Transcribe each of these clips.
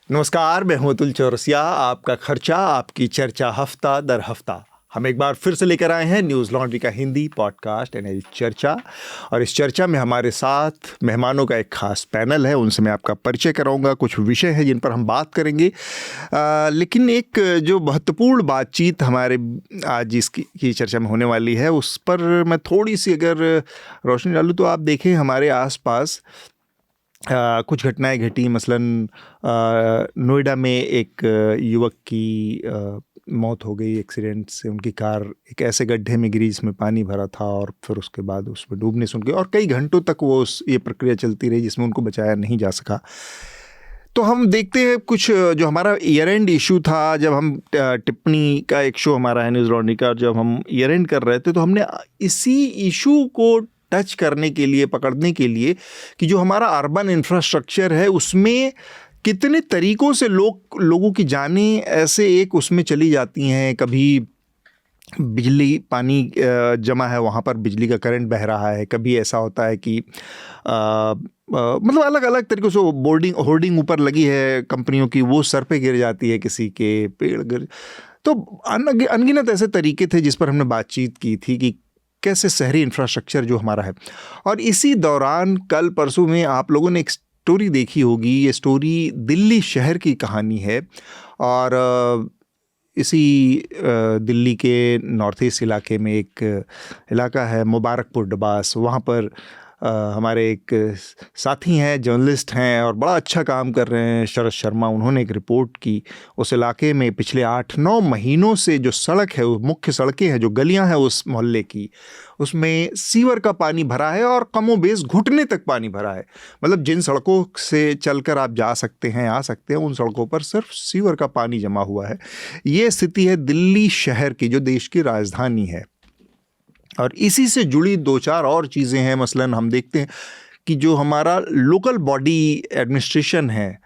नमस्कार, मैं हूं अतुल चौरसिया। आपका खर्चा आपकी चर्चा हफ्ता दर हफ्ता हम एक बार फिर से लेकर आए हैं न्यूज़ लॉन्ड्री का हिंदी पॉडकास्ट एनएल चर्चा। और इस चर्चा में हमारे साथ मेहमानों का एक खास पैनल है, उनसे मैं आपका परिचय कराऊंगा। कुछ विषय हैं जिन पर हम बात करेंगे, लेकिन एक जो महत्वपूर्ण बातचीत हमारे आज इसकी चर्चा में होने वाली है, उस पर मैं थोड़ी सी अगर रोशनी डालूँ तो आप देखें हमारे आसपास कुछ घटनाएं घटी। मसलन नोएडा में एक युवक की मौत हो गई एक्सीडेंट से। उनकी कार एक ऐसे गड्ढे में गिरी जिसमें पानी भरा था और फिर उसके बाद उसमें डूबने से उनके और कई घंटों तक ये प्रक्रिया चलती रही जिसमें उनको बचाया नहीं जा सका। तो हम देखते हैं कुछ जो हमारा ईयर एंड इशू था, जब हम टिप्पणी का एक शो हमारा है न्यूज़ लॉन्ड्री का, जब हम ईयर एंड कर रहे थे तो हमने इसी इशू को टच करने के लिए, पकड़ने के लिए कि जो हमारा अर्बन इंफ्रास्ट्रक्चर है उसमें कितने तरीकों से लोगों की जानें ऐसे एक उसमें चली जाती हैं। कभी बिजली पानी जमा है, वहाँ पर बिजली का करंट बह रहा है। कभी ऐसा होता है कि मतलब अलग अलग तरीक़ों से होर्डिंग ऊपर लगी है कंपनियों की, वो सर पे गिर जाती है, किसी के पेड़ गिर। तो अनगिनत ऐसे तरीके थे जिस पर हमने बातचीत की थी कि कैसे शहरी इंफ्रास्ट्रक्चर जो हमारा है। और इसी दौरान कल परसों में आप लोगों ने एक स्टोरी देखी होगी। ये स्टोरी दिल्ली शहर की कहानी है और इसी दिल्ली के नॉर्थ ईस्ट इलाके में एक इलाका है मुबारकपुर डबास। वहाँ पर हमारे एक साथी हैं, जर्नलिस्ट हैं और बड़ा अच्छा काम कर रहे हैं, शरद शर्मा। उन्होंने एक रिपोर्ट की। उस इलाके में पिछले 8-9 महीनों से जो सड़क है, वो मुख्य सड़कें हैं, जो गलियां हैं उस मोहल्ले की, उसमें सीवर का पानी भरा है और कमोबेश घुटने तक पानी भरा है। मतलब जिन सड़कों से चलकर आप जा सकते हैं, आ सकते हैं, उन सड़कों पर सिर्फ सीवर का पानी जमा हुआ है। ये स्थिति है दिल्ली शहर की, जो देश की राजधानी है। और इसी से जुड़ी 2-4 और चीज़ें हैं। मसलन हम देखते हैं कि जो हमारा लोकल बॉडी एडमिनिस्ट्रेशन है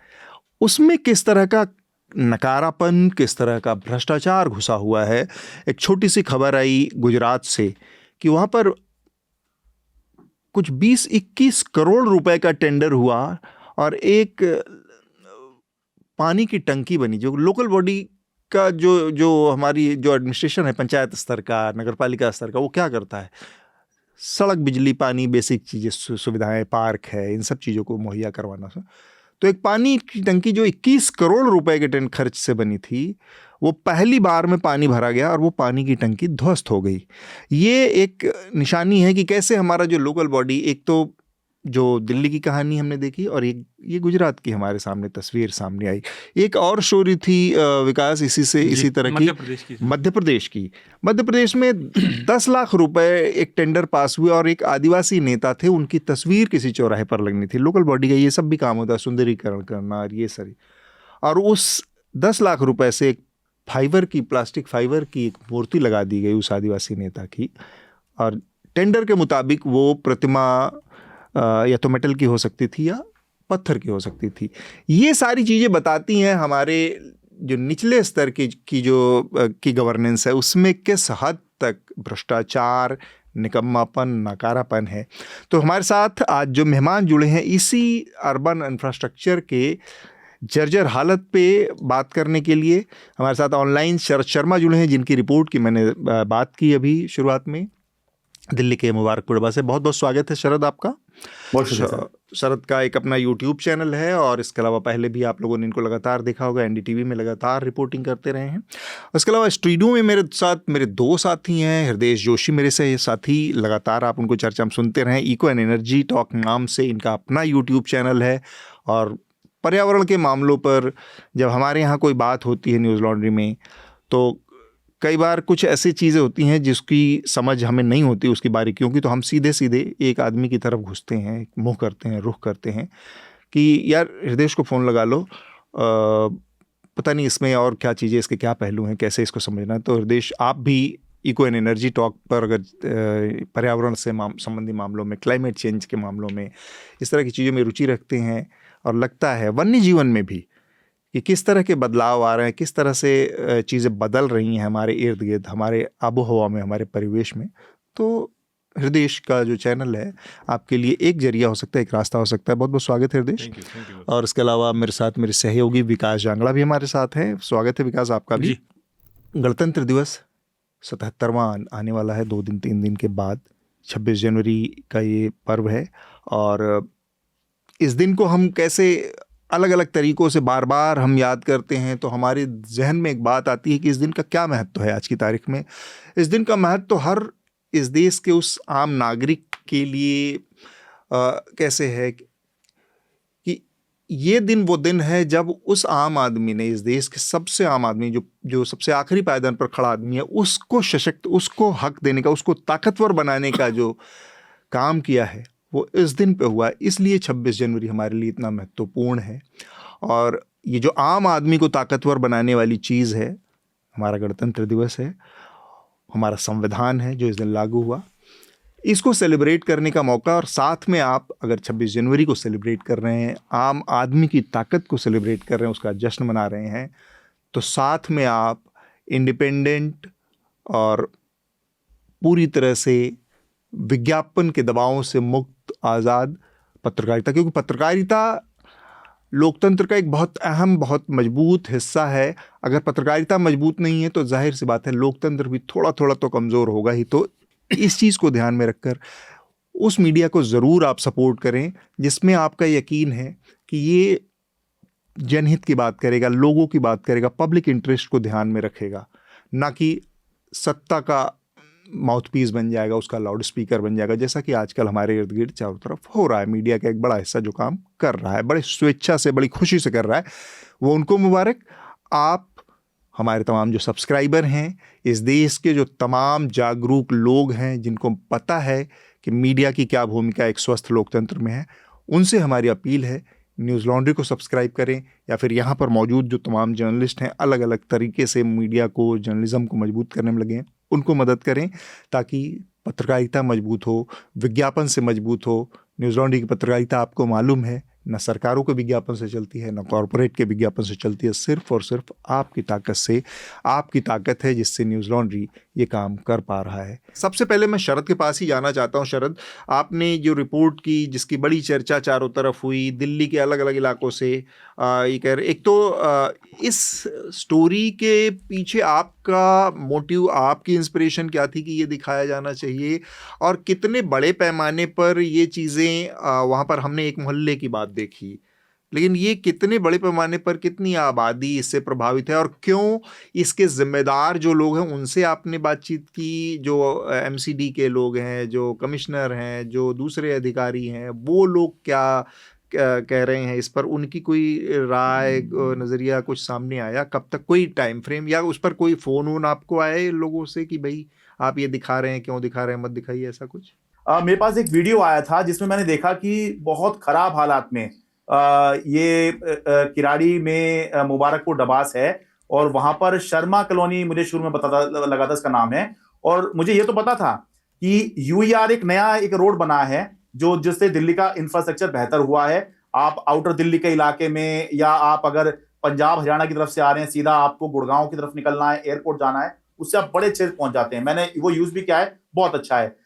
उसमें किस तरह का नकारापन, किस तरह का भ्रष्टाचार घुसा हुआ है। एक छोटी सी खबर आई गुजरात से कि वहाँ पर कुछ 20-21 करोड़ रुपए का टेंडर हुआ और एक पानी की टंकी बनी। जो लोकल बॉडी का जो हमारी जो एडमिनिस्ट्रेशन है, पंचायत स्तर का, नगरपालिका स्तर का, वो क्या करता है? सड़क, बिजली, पानी, बेसिक चीज़ें, सुविधाएं, पार्क है, इन सब चीज़ों को मुहैया करवाना। तो एक पानी की टंकी जो 21 करोड़ रुपए के खर्च से बनी थी, वो पहली बार में पानी भरा गया और वो पानी की टंकी ध्वस्त हो गई। ये एक निशानी है कि कैसे हमारा जो लोकल बॉडी, एक तो जो दिल्ली की कहानी हमने देखी और ये गुजरात की हमारे सामने तस्वीर सामने आई। एक और स्टोरी थी विकास इसी तरह की, मध्य प्रदेश में 10 लाख रुपए एक टेंडर पास हुए और एक आदिवासी नेता थे, उनकी तस्वीर किसी चौराहे पर लगनी थी। लोकल बॉडी का ये सब भी काम होता है, सुंदरीकरण करना और ये सारी। और उस 10 लाख रुपए से एक प्लास्टिक फाइबर की एक मूर्ति लगा दी गई उस आदिवासी नेता की। और टेंडर के मुताबिक वो प्रतिमा या तो मेटल की हो सकती थी या पत्थर की हो सकती थी। ये सारी चीज़ें बताती हैं हमारे जो निचले स्तर की गवर्नेंस है, उसमें किस हद तक भ्रष्टाचार, निकम्मापन, नकारापन है। तो हमारे साथ आज जो मेहमान जुड़े हैं, इसी अर्बन इंफ्रास्ट्रक्चर के जर्जर हालत पे बात करने के लिए हमारे साथ ऑनलाइन शरद शर्मा जुड़े हैं, जिनकी रिपोर्ट की मैंने बात की अभी शुरुआत में, दिल्ली के मुबारकपुर डबा से। बहुत बहुत स्वागत है शरद आपका। शरद का एक अपना यूट्यूब चैनल है और इसके अलावा पहले भी आप लोगों ने इनको लगातार देखा होगा, एनडीटीवी में लगातार रिपोर्टिंग करते रहे हैं। उसके अलावा स्टूडियो में मेरे साथ मेरे 2 साथी हैं। हृदय जोशी मेरे से साथी, लगातार आप उनको चर्चा में सुनते रहे। इको एंड एनर्जी टॉक नाम से इनका अपना यूट्यूब चैनल है और पर्यावरण के मामलों पर जब हमारे यहाँ कोई बात होती है न्यूज़ लॉन्ड्री में, तो कई बार कुछ ऐसी चीज़ें होती हैं जिसकी समझ हमें नहीं होती, उसकी बारीकियों की, तो हम सीधे सीधे एक आदमी की तरफ घुसते हैं, मुँह करते हैं, रुख करते हैं कि यार हृदय को फ़ोन लगा लो, पता नहीं इसमें और क्या चीज़ें, इसके क्या पहलू हैं, कैसे इसको समझना। तो हृदय, आप भी इको एंड एनर्जी टॉक पर अगर पर्यावरण से संबंधी मामलों में, क्लाइमेट चेंज के मामलों में, इस तरह की चीज़ों में रुचि रखते हैं और लगता है वन्य जीवन में भी कि किस तरह के बदलाव आ रहे हैं, किस तरह से चीज़ें बदल रही हैं हमारे इर्द गिर्द, हमारे आबो हवा में, हमारे परिवेश में। तो हृदय का जो चैनल है आपके लिए एक जरिया हो सकता है, एक रास्ता हो सकता है। बहुत बहुत स्वागत है हृदय। Thank you. और इसके अलावा मेरे साथ मेरे सहयोगी विकास जांगड़ा भी हमारे साथ हैं। स्वागत है विकास आपका भी। गणतंत्र दिवस 77वां आने वाला है 2-3 दिन के बाद। 26 जनवरी का ये पर्व है और इस दिन को हम कैसे अलग अलग तरीकों से बार बार हम याद करते हैं तो हमारे जहन में एक बात आती है कि इस दिन का क्या महत्व है। आज की तारीख में इस दिन का महत्व हर इस देश के उस आम नागरिक के लिए कैसे है कि ये दिन वो दिन है जब उस आम आदमी ने, इस देश के सबसे आम आदमी जो सबसे आखिरी पायदान पर खड़ा आदमी है, उसको सशक्त, उसको हक देने का, उसको ताकतवर बनाने का जो काम किया है वो इस दिन पे हुआ। इसलिए 26 जनवरी हमारे लिए इतना महत्वपूर्ण है। और ये जो आम आदमी को ताकतवर बनाने वाली चीज़ है, हमारा गणतंत्र दिवस है, हमारा संविधान है जो इस दिन लागू हुआ, इसको सेलिब्रेट करने का मौका। और साथ में आप अगर 26 जनवरी को सेलिब्रेट कर रहे हैं, आम आदमी की ताकत को सेलिब्रेट कर रहे हैं, उसका जश्न मना रहे हैं, तो साथ में आप इंडिपेंडेंट और पूरी तरह से विज्ञापन के दबावों से मुक्त आज़ाद पत्रकारिता, क्योंकि पत्रकारिता लोकतंत्र का एक बहुत अहम, बहुत मजबूत हिस्सा है। अगर पत्रकारिता मजबूत नहीं है तो जाहिर सी बात है लोकतंत्र भी थोड़ा थोड़ा तो कमज़ोर होगा ही। तो इस चीज़ को ध्यान में रखकर उस मीडिया को ज़रूर आप सपोर्ट करें जिसमें आपका यकीन है कि ये जनहित की बात करेगा, लोगों की बात करेगा, पब्लिक इंटरेस्ट को ध्यान में रखेगा, ना कि सत्ता का माउथपीस बन जाएगा, उसका लाउड स्पीकर बन जाएगा, जैसा कि आजकल हमारे इर्द गिर्द चारों तरफ हो रहा है। मीडिया का एक बड़ा हिस्सा जो काम कर रहा है, बड़े स्वेच्छा से, बड़ी खुशी से कर रहा है, वो उनको मुबारक। आप हमारे तमाम जो सब्सक्राइबर हैं, इस देश के जो तमाम जागरूक लोग हैं जिनको पता है कि मीडिया की क्या भूमिका एक स्वस्थ लोकतंत्र में है, उनसे हमारी अपील है न्यूज़ लॉन्ड्री को सब्सक्राइब करें, या फिर यहाँ पर मौजूद जो तमाम जर्नलिस्ट हैं अलग अलग तरीके से मीडिया को, जर्नलिज्म को मजबूत करने में लगे हैं, उनको मदद करें ताकि पत्रकारिता मजबूत हो, विज्ञापन से मजबूत हो। न्यूज़ लॉन्ड्री की पत्रकारिता आपको मालूम है, न सरकारों के विज्ञापन से चलती है, न कॉरपोरेट के विज्ञापन से चलती है, सिर्फ और सिर्फ आपकी ताकत से। आपकी ताकत है जिससे न्यूज़ लॉन्ड्री ये काम कर पा रहा है। सबसे पहले मैं शरद के पास ही जाना चाहता हूँ। शरद, आपने जो रिपोर्ट की, जिसकी बड़ी चर्चा चारों तरफ हुई, दिल्ली के अलग अलग इलाकों से, ये कह रहे, एक तो इस स्टोरी के पीछे आपका मोटिव, आपकी इंस्पिरेशन क्या थी कि ये दिखाया जाना चाहिए, और कितने बड़े पैमाने पर ये चीज़ें, वहाँ पर हमने एक मोहल्ले की बात देखी, लेकिन ये कितने बड़े पैमाने पर, कितनी आबादी इससे प्रभावित है, और क्यों इसके जिम्मेदार जो लोग हैं उनसे आपने बातचीत की, जो एमसीडी के लोग हैं, जो कमिश्नर हैं, जो दूसरे अधिकारी हैं, वो लोग क्या कह रहे हैं इस पर, उनकी कोई राय, नज़रिया कुछ सामने आया? कब तक, कोई टाइम फ्रेम, या उस पर कोई फ़ोन आपको आए लोगों से कि भाई आप ये दिखा रहे हैं, क्यों दिखा रहे हैं, मत दिखाइए, ऐसा कुछ? मेरे पास एक वीडियो आया था जिसमें मैंने देखा कि बहुत खराब हालात में ये किराड़ी में मुबारकपुर डबास है, और वहां पर शर्मा कॉलोनी मुझे शुरू में पता लगा था इसका नाम है। और मुझे ये तो पता था कि यूईआर एक नया एक रोड बना है जिससे दिल्ली का इंफ्रास्ट्रक्चर बेहतर हुआ है। आप आउटर दिल्ली के इलाके में, या आप अगर पंजाब हरियाणा की तरफ से आ रहे हैं, सीधा आपको गुड़गांव की तरफ निकलना है, एयरपोर्ट जाना है, उससे आप बड़े अच्छे से पहुंच जाते हैं। मैंने वो यूज भी किया है, बहुत अच्छा है।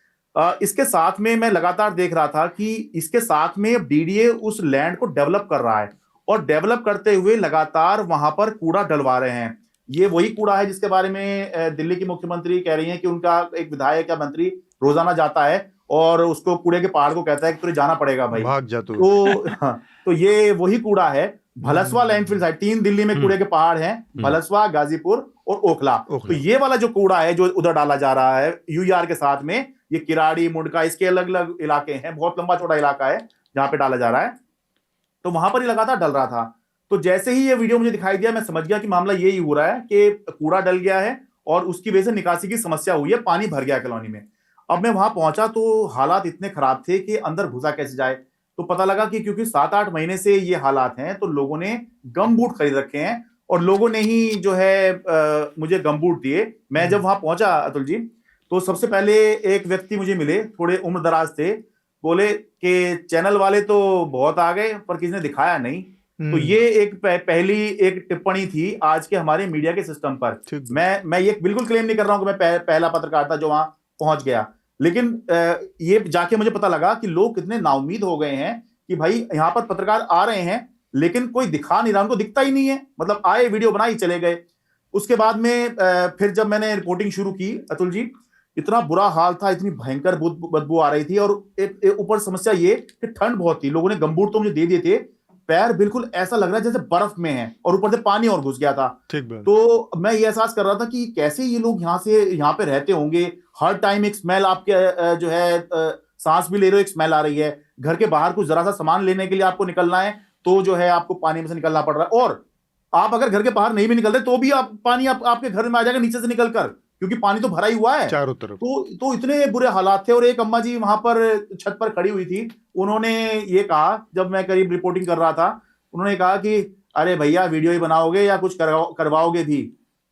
इसके साथ में मैं लगातार देख रहा था कि इसके साथ में डीडीए उस लैंड को डेवलप कर रहा है, और डेवलप करते हुए लगातार वहां पर कूड़ा डलवा रहे हैं। ये वही कूड़ा है जिसके बारे में दिल्ली की मुख्यमंत्री कह रही हैं कि उनका एक विधायक या मंत्री रोजाना जाता है और उसको कूड़े के पहाड़ को कहता है कि तुझे जाना पड़ेगा भाई, भाग जा तू। तो ये वही कूड़ा है। भलसवा लैंडफिल साइट, 3 दिल्ली में कूड़े के पहाड़ हैं, भलसवा, गाजीपुर और ओखला। तो ये वाला जो कूड़ा है जो उधर डाला जा रहा है यूआर के साथ में, ये किराड़ी, मुंडका, इसके अलग अलग इलाके हैं, बहुत लंबा चौड़ा इलाका है जहां पे डाला जा रहा है। तो वहां पर ही लगातार डल रहा था। तो जैसे ही ये वीडियो मुझे दिखाई दिया, मैं समझ गया कि मामला यही हो रहा है कि कूड़ा डल गया है और उसकी वजह से निकासी की समस्या हुई है, पानी भर गया कॉलोनी में। अब मैं वहां पहुंचा तो हालात इतने खराब थे कि अंदर घुसा कैसे जाए। तो पता लगा कि क्योंकि 7-8 महीने से ये हालात हैं, तो लोगों ने गम बूट खरीद रखे हैं, और लोगों ने ही जो है मुझे गम बूट दिए। मैं जब वहां पहुंचा अतुल जी, तो सबसे पहले एक व्यक्ति मुझे मिले, थोड़े उम्र दराज थे, बोले कि चैनल वाले तो बहुत आ गए पर किसी ने दिखाया नहीं। तो ये एक पहली एक टिप्पणी थी आज के हमारे मीडिया के सिस्टम पर। मैं ये बिल्कुल क्लेम नहीं कर रहा हूं कि मैं पहला पत्रकार था जो वहां पहुंच गया, लेकिन ये जाके मुझे पता लगा कि लोग कितने नाउम्मीद हो गए हैं कि भाई यहाँ पर पत्रकार आ रहे हैं लेकिन कोई दिखा नहीं रहा, उनको दिखता ही नहीं है, मतलब आए वीडियो बनाई चले गए। उसके बाद में फिर जब मैंने रिपोर्टिंग शुरू की अतुल जी, इतना बुरा हाल था, इतनी भयंकर बदबू आ रही थी, और ऊपर समस्या ये कि ठंड बहुत थी। लोगों ने गमबूट तो मुझे दे दिए थे, पैर बिल्कुल ऐसा लग रहा है जैसे बर्फ में है, और ऊपर से पानी और घुस गया था। तो मैं ये एहसास कर रहा था कि कैसे ये लोग यहाँ पे रहते होंगे। हर टाइम एक स्मेल आपके जो है सांस भी ले रहे हो, एक स्मेल आ रही है। घर के बाहर कुछ जरा सा सामान लेने के लिए आपको निकलना है तो जो है आपको पानी में से निकलना पड़ रहा है, और आप अगर घर के बाहर नहीं भी निकल रहे तो भी पानी आपके घर में आ जाएगा नीचे से निकलकर, क्योंकि पानी तो भरा ही हुआ है चारों तरफ। तो इतने बुरे हालात थे। और एक अम्मा जी वहां पर छत पर खड़ी हुई थी, उन्होंने ये कहा, जब मैं करीब रिपोर्टिंग कर रहा था, उन्होंने कहा कि अरे भैया वीडियो ही बनाओगे या कुछ करवाओगे भी।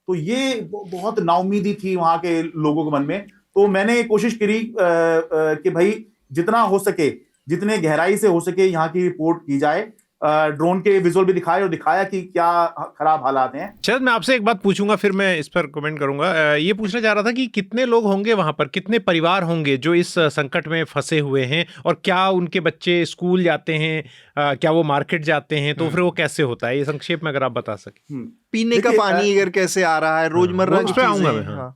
तो ये बहुत नाउमीदी थी वहां के लोगों के मन में। तो मैंने कोशिश करी कि भाई जितना हो सके, जितने गहराई से हो सके यहाँ की रिपोर्ट की जाए, ड्रोन के विजुअल भी दिखाए और दिखाया कि क्या खराब हालात हैं। शायद मैं आपसे एक बात पूछूंगा, फिर मैं इस पर कमेंट करूंगा। ये पूछना चाह रहा था कि कितने लोग होंगे वहां पर, कितने परिवार होंगे जो इस संकट में फंसे हुए हैं, और क्या उनके बच्चे स्कूल जाते हैं, क्या वो मार्केट जाते हैं, तो फिर वो कैसे होता है, ये संक्षेप में अगर आप बता सकें। पीने का पानी अगर कैसे आ रहा है, रोजमर्रा की चीजें।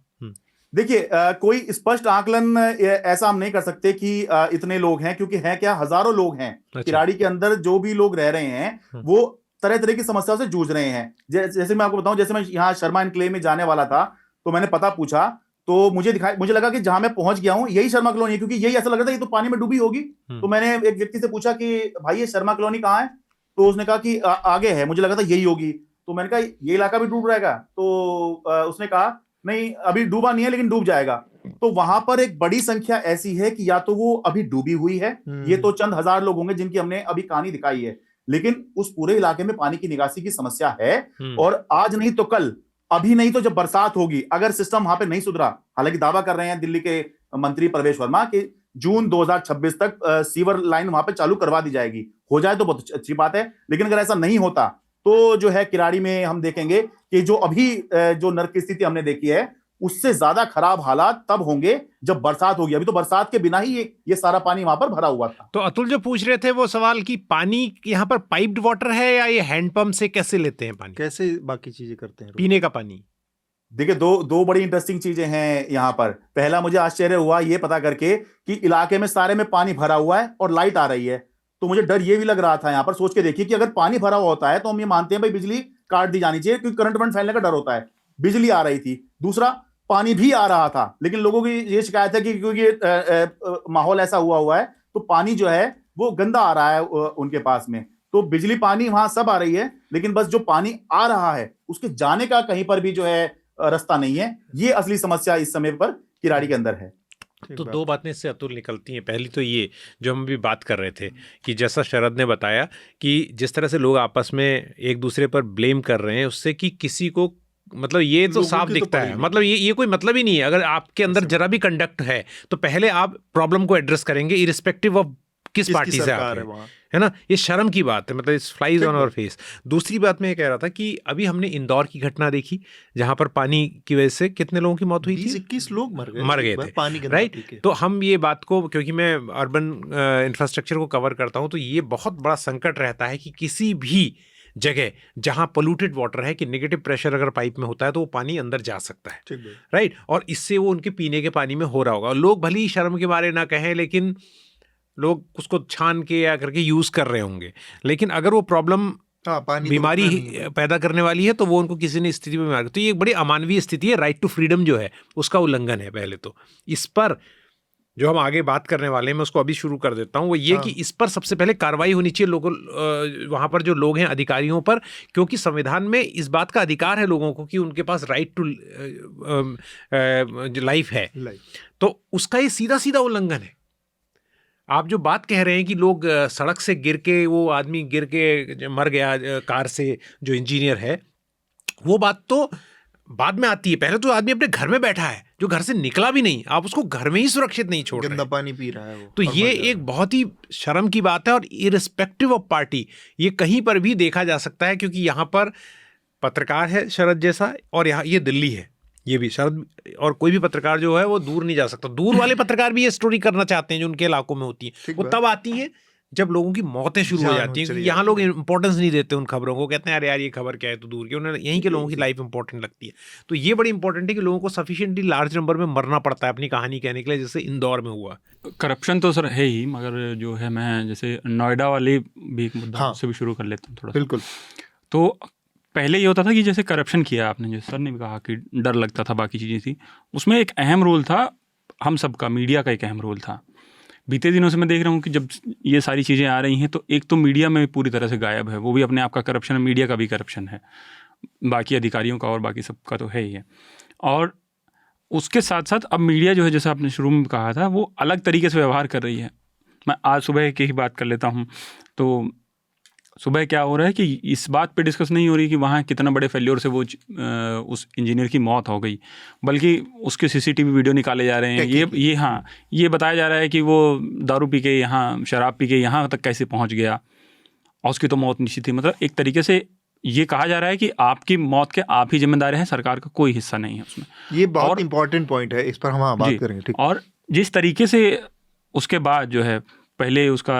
देखिए कोई स्पष्ट आकलन ऐसा हम नहीं कर सकते कि इतने लोग हैं, क्योंकि हैं क्या, हजारों लोग हैं। किराड़ी के अंदर जो भी लोग रह रहे हैं वो तरह तरह की समस्याओं से जूझ रहे हैं। जैसे मैं आपको बताऊं, जैसे मैं यहाँ शर्मा एनक्लेव में जाने वाला था तो मैंने पता पूछा, तो मुझे लगा कि जहां मैं पहुंच गया हूं यही शर्मा कॉलोनी है, क्योंकि यही ऐसा लग रहा था ये तो पानी में डूबी होगी। तो मैंने एक व्यक्ति से पूछा कि भाई ये शर्मा कॉलोनी कहाँ है, तो उसने कहा कि आगे है। मुझे लगा था यही होगी, तो मैंने कहा ये इलाका भी डूब रहेगा, तो उसने कहा नहीं अभी डूबा नहीं है लेकिन डूब जाएगा। तो वहां पर एक बड़ी संख्या ऐसी है कि या तो वो अभी डूबी हुई है, ये तो चंद हजार लोग होंगे जिनकी हमने अभी कहानी दिखाई है, लेकिन उस पूरे इलाके में पानी की निकासी की समस्या है। और आज नहीं तो कल, अभी नहीं तो जब बरसात होगी, अगर सिस्टम वहां पे नहीं सुधरा, हालांकि दावा कर रहे हैं दिल्ली के मंत्री प्रवेश वर्मा कि जून 2026 तक सीवर लाइन वहां पे चालू करवा दी जाएगी। हो जाए तो बहुत अच्छी बात है, लेकिन अगर ऐसा नहीं होता तो जो है किराड़ी में हम देखेंगे कि जो अभी जो नर्क की स्थिति हमने देखी है उससे ज्यादा खराब हालात तब होंगे जब बरसात होगी। अभी तो बरसात के बिना ही ये सारा पानी वहां पर भरा हुआ था। तो अतुल जो पूछ रहे थे वो सवाल कि पानी यहाँ पर पाइप्ड वाटर है या ये हैंडपंप से कैसे लेते हैं पानी, कैसे बाकी चीजें करते हैं पीने का पानी। देखिए दो बड़ी इंटरेस्टिंग चीजें हैं यहाँ पर। पहला, मुझे आश्चर्य हुआ ये पता करके कि इलाके में सारे में पानी भरा हुआ है और लाइट आ रही है। तो मुझे डर ये भी लग रहा था यहाँ पर, सोच के देखिए कि अगर पानी भरा हुआ होता है तो हम ये मानते हैं भाई बिजली काट दी जानी चाहिए, क्योंकि करंट फैलने का डर होता है। बिजली आ रही थी, दूसरा पानी भी आ रहा था, लेकिन लोगों की ये शिकायत है कि क्योंकि माहौल ऐसा हुआ है तो पानी जो है वो गंदा आ रहा है उनके पास में। तो बिजली पानी वहां सब आ रही है, लेकिन बस जो पानी आ रहा है उसके जाने का कहीं पर भी जो है रास्ता नहीं है। ये असली समस्या इस समय पर किराड़ी के अंदर है। तो दो बातें इससे अतुल निकलती हैं। पहली तो ये जो हम भी बात कर रहे थे कि जैसा शरद ने बताया कि जिस तरह से लोग आपस में एक दूसरे पर ब्लेम कर रहे हैं, उससे कि किसी को मतलब ये तो साफ दिखता है, मतलब ये कोई मतलब ही नहीं है। अगर आपके अंदर जरा भी कंडक्ट है तो पहले आप प्रॉब्लम को एड्रेस करेंगे इरिस्पेक्टिव ऑफ किस पार्टी से आप है ना। ये शर्म की बात है, मतलब it's flies on our face. दूसरी बात मैं ये कह रहा था कि अभी हमने इंदौर की घटना देखी जहां पर पानी की वजह से कितने लोगों की मौत हुई थी, 21 लोग मर गए थे पानी के, राइट। तो हम ये बात को, क्योंकि मैं अर्बन इंफ्रास्ट्रक्चर को कवर करता हूं, तो ये बहुत बड़ा संकट रहता है कि किसी भी जगह जहां पोल्यूटेड वाटर है कि नेगेटिव प्रेशर अगर पाइप में होता है तो वो पानी अंदर जा सकता है, राइट। और इससे वो उनके पीने के पानी में हो रहा होगा। लोग भले ही शर्म के बारे ना कहें, लेकिन लोग उसको छान के या करके यूज कर रहे होंगे। लेकिन अगर वो प्रॉब्लम बीमारी पैदा करने वाली है तो वो उनको किसी ने स्थिति में मार, तो ये एक बड़ी अमानवीय स्थिति है। राइट टू फ्रीडम जो है उसका उल्लंघन है। पहले तो इस पर जो हम आगे बात करने वाले हैं मैं उसको अभी शुरू कर देता हूँ। वो ये कि इस पर सबसे पहले कार्रवाई होनी चाहिए लोगों, वहाँ पर जो लोग हैं अधिकारियों पर, क्योंकि संविधान में इस बात का अधिकार है लोगों को कि उनके पास राइट टू लाइफ है। तो उसका ये सीधा सीधा उल्लंघन है। आप जो बात कह रहे हैं कि लोग सड़क से गिर के, वो आदमी गिर के मर गया कार से जो इंजीनियर है, वो बात तो बाद में आती है। पहले तो आदमी अपने घर में बैठा है जो घर से निकला भी नहीं, आप उसको घर में ही सुरक्षित नहीं छोड़ रहे, गंदा पानी पी रहा है वो। तो ये एक बहुत ही शर्म की बात है। और इरिस्पेक्टिव ऑफ पार्टी ये कहीं पर भी देखा जा सकता है, क्योंकि यहाँ पर पत्रकार है शरद जैसा, और यहाँ ये दिल्ली है, ये भी शरद और कोई भी पत्रकार जो है वो दूर नहीं जा सकता। दूर वाले पत्रकार भी ये स्टोरी करना चाहते हैं जो उनके इलाकों में होती है, वो तब आती है जब लोगों की मौतें शुरू हो जाती हैं, क्योंकि यहाँ लोग इंपॉर्टेंस नहीं देते उन खबरों को, कहते हैं अरे यार ये खबर क्या है, तो दूर की, उन्हें यहीं के लोगों की लाइफ इंपॉर्टेंट लगती है। तो ये बड़ी इंपॉर्टेंट है कि लोगों को सफिशिएंटली लार्ज नंबर में मरना पड़ता है अपनी कहानी कहने के लिए, जैसे इंदौर में हुआ। करप्शन तो सर है ही, मगर जो है मैं जैसे नोएडा वाली भी एक मुद्दा से भी शुरू कर लेता हूँ थोड़ा। बिल्कुल। तो पहले ये होता था कि जैसे करप्शन किया आपने, जैसे सर ने भी कहा कि डर लगता था, बाकी चीज़ें थी, उसमें एक अहम रोल था हम सबका, मीडिया का एक अहम रोल था। बीते दिनों से मैं देख रहा हूँ कि जब ये सारी चीज़ें आ रही हैं तो एक तो मीडिया में पूरी तरह से गायब है, वो भी अपने आप का करप्शन है, मीडिया का भी करप्शन है, बाकी अधिकारियों का और बाकी सबका तो है ही है। और उसके साथ साथ अब मीडिया जो है, जैसा आपने शुरू में कहा था, वो अलग तरीके से व्यवहार कर रही है। मैं आज सुबह की ही बात कर लेता हूँ। तो सुबह क्या हो रहा है कि इस बात पे डिस्कस नहीं हो रही कि वहाँ कितना बड़े फेल्योर से वो उस इंजीनियर की मौत हो गई, बल्कि उसके सीसीटीवी वीडियो निकाले जा रहे हैं। ये बताया जा रहा है कि वो दारू पी के यहाँ, शराब पी के यहाँ तक कैसे पहुँच गया, और उसकी तो मौत निश्चित थी। मतलब एक तरीके से ये कहा जा रहा है कि आपकी मौत के आप ही जिम्मेदार हैं, सरकार का कोई हिस्सा नहीं है उसमें। ये बहुत इंपॉर्टेंट पॉइंट है, इस पर हम बात करेंगे। ठीक। और जिस तरीके से उसके बाद जो है, पहले उसका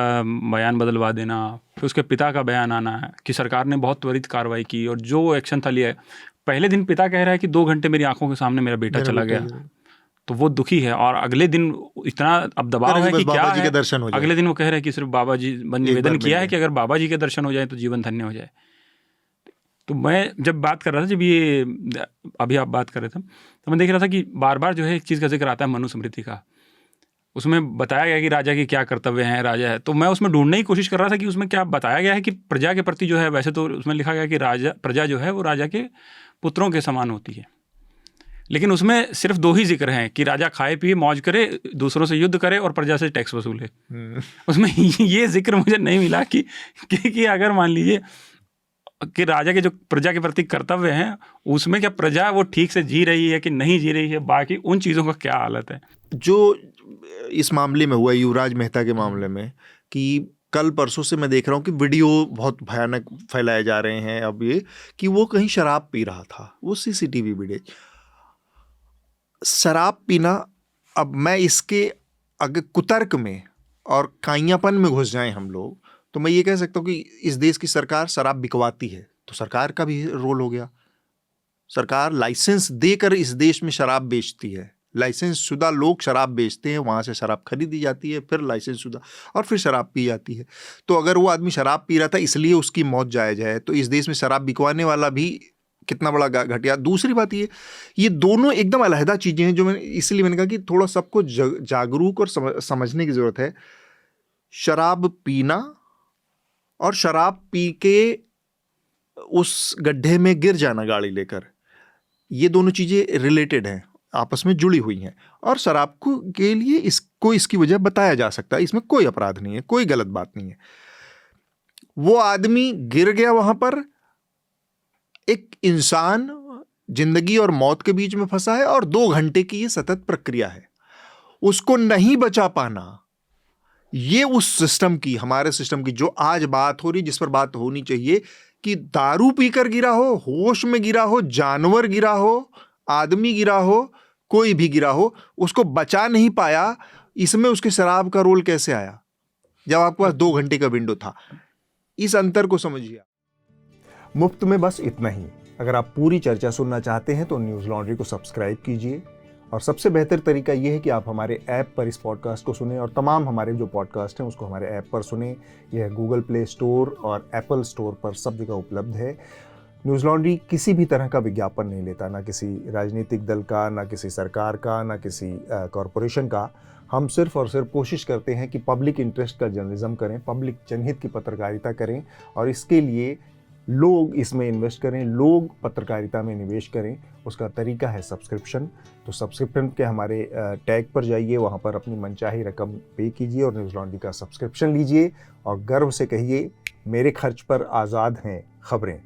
बयान बदलवा देना, फिर उसके पिता का बयान आना है कि सरकार ने बहुत त्वरित कार्रवाई की और जो एक्शन था लिया है। पहले दिन पिता कह रहा है कि 2 घंटे मेरी आंखों के सामने मेरा बेटा चला गया, तो वो दुखी है। और अगले दिन इतना अब दबाव है कि क्या है, अगले दिन वो कह रहे हैं कि सिर्फ बाबा जी, निवेदन किया है कि अगर बाबा जी के दर्शन हो जाए तो जीवन धन्य हो जाए। तो मैं जब बात कर रहा था, जब ये अभी आप बात कर रहे थे, तो मैं देख रहा था कि बार बार जो है एक चीज़ का जिक्र आता है, मनुस्मृति का। उसमें बताया गया कि राजा के क्या कर्तव्य हैं, राजा है। तो मैं उसमें ढूंढने की कोशिश कर रहा था कि उसमें क्या बताया गया है कि प्रजा के प्रति जो है, वैसे तो उसमें लिखा गया कि प्रजा जो है वो राजा के पुत्रों के समान होती है, लेकिन उसमें सिर्फ 2 ही जिक्र हैं कि राजा खाए पिए मौज करे, दूसरों से युद्ध करे और प्रजा से टैक्स वसूले। उसमें ये जिक्र मुझे नहीं मिला कि अगर मान लीजिए कि राजा के जो प्रजा के प्रति कर्तव्य हैं, उसमें क्या प्रजा वो ठीक से जी रही है कि नहीं जी रही है, बाकी उन चीज़ों का क्या हालत है। जो इस मामले में हुआ, युवराज मेहता के मामले में, कि कल परसों से मैं देख रहा हूँ कि वीडियो बहुत भयानक फैलाए जा रहे हैं अब ये, कि वो कहीं शराब पी रहा था, वो सीसीटीवी वीडियो। शराब पीना, अब मैं इसके अगर कुतर्क में और काइयापन में घुस जाएं हम लोग, तो मैं ये कह सकता हूँ कि इस देश की सरकार शराब बिकवाती है, तो सरकार का भी रोल हो गया। सरकार लाइसेंस देकर इस देश में शराब बेचती है, लाइसेंस शुदा लोग शराब बेचते हैं, वहाँ से शराब खरीदी जाती है, फिर लाइसेंस शुदा, और फिर शराब पी जाती है। तो अगर वो आदमी शराब पी रहा था इसलिए उसकी मौत जायज़ है, तो इस देश में शराब बिकवाने वाला भी कितना बड़ा घटिया। दूसरी बात ये दोनों एकदम अलहदा चीज़ें हैं, जो इसलिए मैंने कहा कि थोड़ा सबको जागरूक और समझने की ज़रूरत है। शराब पीना और शराब पी के उस गड्ढे में गिर जाना गाड़ी लेकर, ये दोनों चीज़ें रिलेटेड हैं, आपस में जुड़ी हुई हैं। और शराब को के लिए इसकी वजह बताया जा सकता है, इसमें कोई अपराध नहीं है, कोई गलत बात नहीं है। वो आदमी गिर गया वहाँ पर, एक इंसान जिंदगी और मौत के बीच में फंसा है, और 2 घंटे की ये सतत प्रक्रिया है। उसको नहीं बचा पाना, ये उस सिस्टम की, हमारे सिस्टम की, जो आज बात हो रही, जिस पर बात होनी चाहिए, कि दारू पीकर गिरा हो, होश में गिरा हो, जानवर गिरा हो, आदमी गिरा हो, कोई भी गिरा हो, उसको बचा नहीं पाया, इसमें उसके शराब का रोल कैसे आया जब आपके पास 2 घंटे का विंडो था? इस अंतर को समझिए। मुफ्त में बस इतना ही। अगर आप पूरी चर्चा सुनना चाहते हैं तो न्यूज़ लॉन्ड्री को सब्सक्राइब कीजिए, और सबसे बेहतर तरीका यह है कि आप हमारे ऐप पर इस पॉडकास्ट को सुनें, और तमाम हमारे जो पॉडकास्ट हैं उसको हमारे ऐप पर सुनें। यह गूगल प्ले स्टोर और एप्पल स्टोर पर सब जगह उपलब्ध है। न्यूज़ लॉन्ड्री किसी भी तरह का विज्ञापन नहीं लेता, ना किसी राजनीतिक दल का, ना किसी सरकार का, ना किसी कॉरपोरेशन का। हम सिर्फ और सिर्फ कोशिश करते हैं कि पब्लिक इंटरेस्ट का जर्नलिज्म करें, पब्लिक जनहित की पत्रकारिता करें, और इसके लिए लोग इसमें इन्वेस्ट करें, लोग पत्रकारिता में निवेश करें। उसका तरीका है सब्सक्रिप्शन। तो सब्सक्रिप्शन के हमारे टैग पर जाइए, वहाँ पर अपनी मनचाही रकम पे कीजिए और न्यूज़ लॉन्ड्री का सब्सक्रिप्शन लीजिए, और गर्व से कहिए, मेरे खर्च पर आज़ाद हैं खबरें।